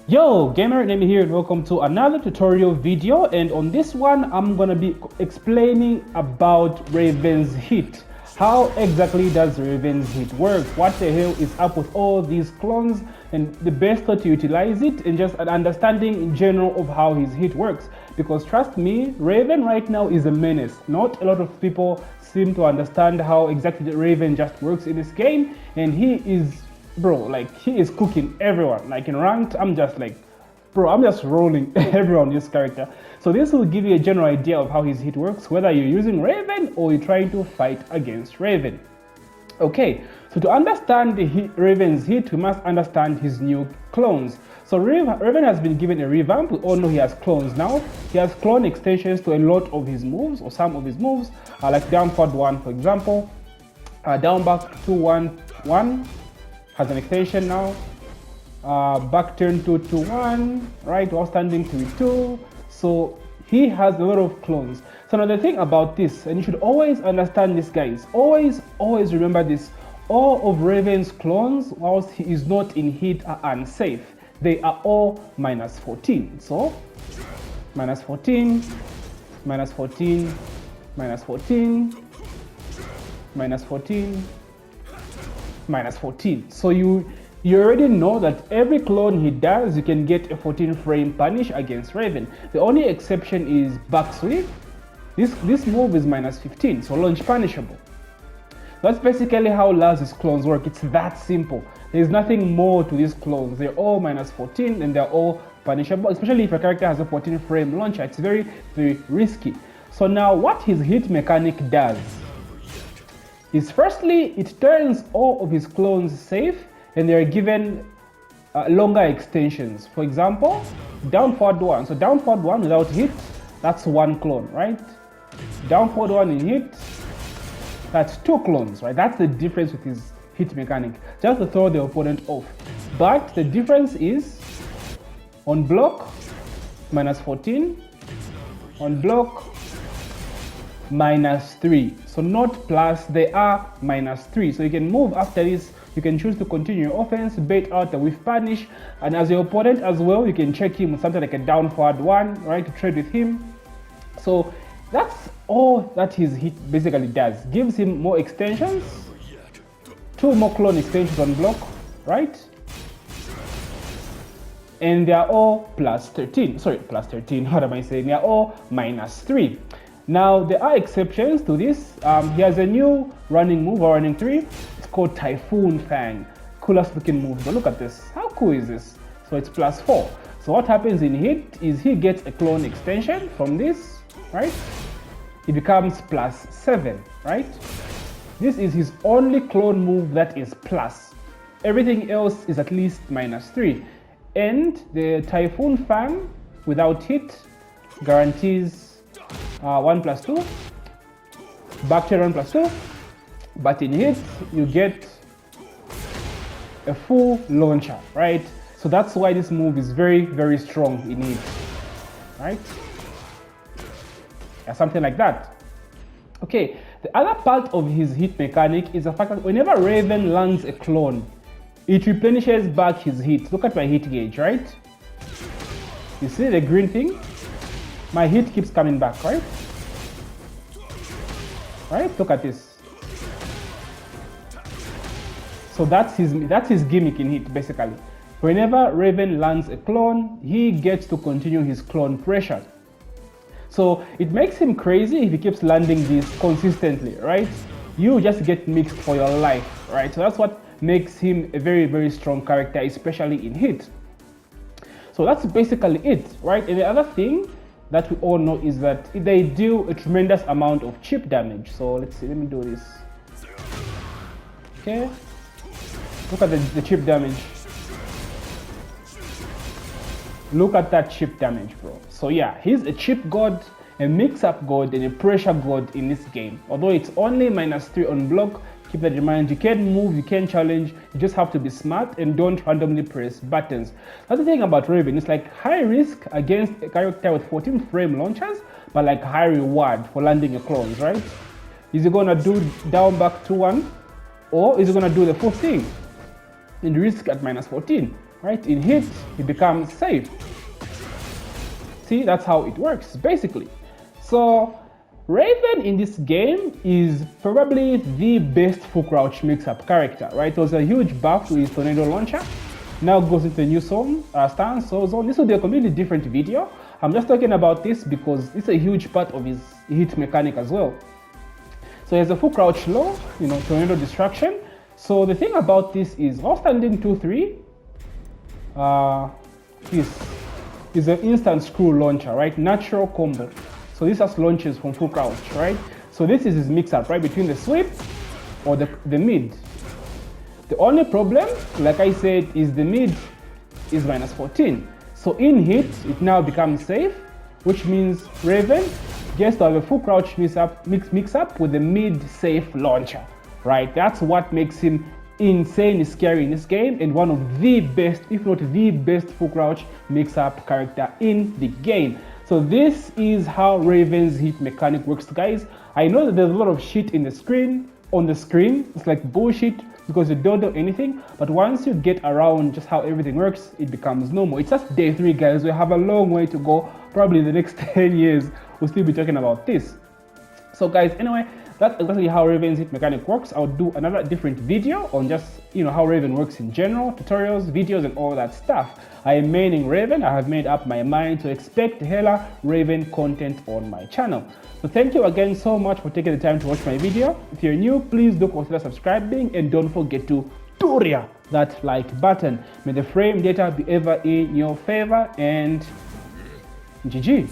Yo, GamerNemy here and welcome to another tutorial video, and on this one I'm gonna be explaining about Raven's hit. How exactly does Raven's hit work? What the hell is up with all these clones and the best way to utilize it, and just an understanding in general of how his hit works. Because trust me, Raven right now is a menace. Not a lot of people seem to understand how exactly the Raven just works in this game, and he is he is cooking everyone. Like in ranked, I'm just like, I'm just rolling everyone this character. So this will give you a general idea of how his hit works, whether you're using Raven or you're trying to fight against Raven. Okay, so to understand Raven's hit, we must understand his new clones. So Raven has been given a revamp. We all know he has clones now. He has clone extensions to a lot of his moves, or some of his moves, like down forward 1, for example, down back 2-1-1. Has an extension now, back turn 2-1, right, while standing 3-2. So he has a lot of clones. So now the thing about this, and you should always understand this, guys, always remember this: all of Raven's clones, whilst he is not in hit, are unsafe. They are all -14. So -14, -14, -14, -14, -14. So you already know that every clone he does, you can get a 14 frame punish against Raven. The only exception is back sweep. This move is -15, so launch punishable. That's basically how Laz's clones work. It's that simple. There's nothing more to these clones. They're all -14 and they're all punishable, especially if a character has a 14 frame launcher. It's very, very risky. So now what his hit mechanic does is, firstly, it turns all of his clones safe and they are given longer extensions. For example, down forward 1. So down forward 1 without hit, that's 1 clone, right? Down forward 1 in hit, that's 2 clones, right? That's the difference with his hit mechanic, just to throw the opponent off. But the difference is, on block, -14, on block, -3. So not plus, they are -3. So you can move after this. You can choose to continue your offense, bait out the whiff punish, and as your opponent as well, you can check him with something like a down forward 1, right, to trade with him. So that's all that his hit basically does. Gives him more extensions, 2 more clone extensions on block, right? And they are all +13. Sorry, +13. What am I saying? They are all -3. Now, there are exceptions to this. He has a new running move, or running 3. It's called Typhoon Fang. Coolest looking move. But look at this. How cool is this? So it's +4. So what happens in hit is he gets a clone extension from this, right? It becomes +7, right? This is his only clone move that is plus. Everything else is at least -3. And the Typhoon Fang without hit guarantees 1+2, back to 1+2, but in hit you get a full launcher, right? So that's why this move is very, very strong in hit, right? Yeah, something like that. Okay, the other part of his hit mechanic is the fact that whenever Raven lands a clone, it replenishes back his hit. Look at my hit gauge, right? You see the green thing? My hit keeps coming back, right? Right? Look at this. So that's his gimmick in hit, basically. Whenever Raven lands a clone, he gets to continue his clone pressure. So it makes him crazy if he keeps landing this consistently, right? You just get mixed for your life, right? So that's what makes him a very, very strong character, especially in hit. So that's basically it, right? And the other thing that we all know is that they deal a tremendous amount of chip damage. So let's see, let me do this. Okay, look at the chip damage. Look at that chip damage, bro. So yeah, he's a chip god, a mix-up god, and a pressure god in this game. Although it's only -3 on block, keep that in mind. You can't move, you can't challenge, you just have to be smart and don't randomly press buttons. That's the thing about Raven. It's like high risk against a character with 14 frame launchers, but like high reward for landing a clones, right? Is he gonna do down back 2-1, or is he gonna do the full thing and risk at -14? right? In hit, it becomes safe. See, that's how it works, basically. So, Raven in this game is probably the best full crouch mix-up character, right? There was a huge buff to his tornado launcher. Now goes into a new stance. So this will be a completely different video. I'm just talking about this because it's a huge part of his hit mechanic as well. So he has a full crouch low, tornado distraction. So the thing about this is while standing 2-3, is an instant screw launcher, right? Natural combo. So this has launches from full crouch, right? So this is his mix-up, right? Between the sweep or the mid. The only problem, like I said, is the mid is -14. So in hit, it now becomes safe, which means Raven gets to have a full crouch mix-up with the mid-safe launcher, right? That's what makes him insanely scary in this game and one of the best, if not the best, full crouch mix-up character in the game. So this is how Raven's hit mechanic works, guys. I know that there's a lot of shit on the screen. It's like bullshit because you don't know anything, but once you get around just how everything works, it becomes normal. It's just day 3, guys. We have a long way to go. Probably the next 10 years we'll still be talking about this. So guys, anyway, that's exactly how Raven's hit mechanic works. I'll do another different video on just how Raven works in general, tutorials, videos, and all that stuff. I am maining Raven. I have made up my mind to expect hella Raven content on my channel. So thank you again so much for taking the time to watch my video. If you're new, please do consider subscribing and don't forget to that like button. May the frame data be ever in your favor, and GG.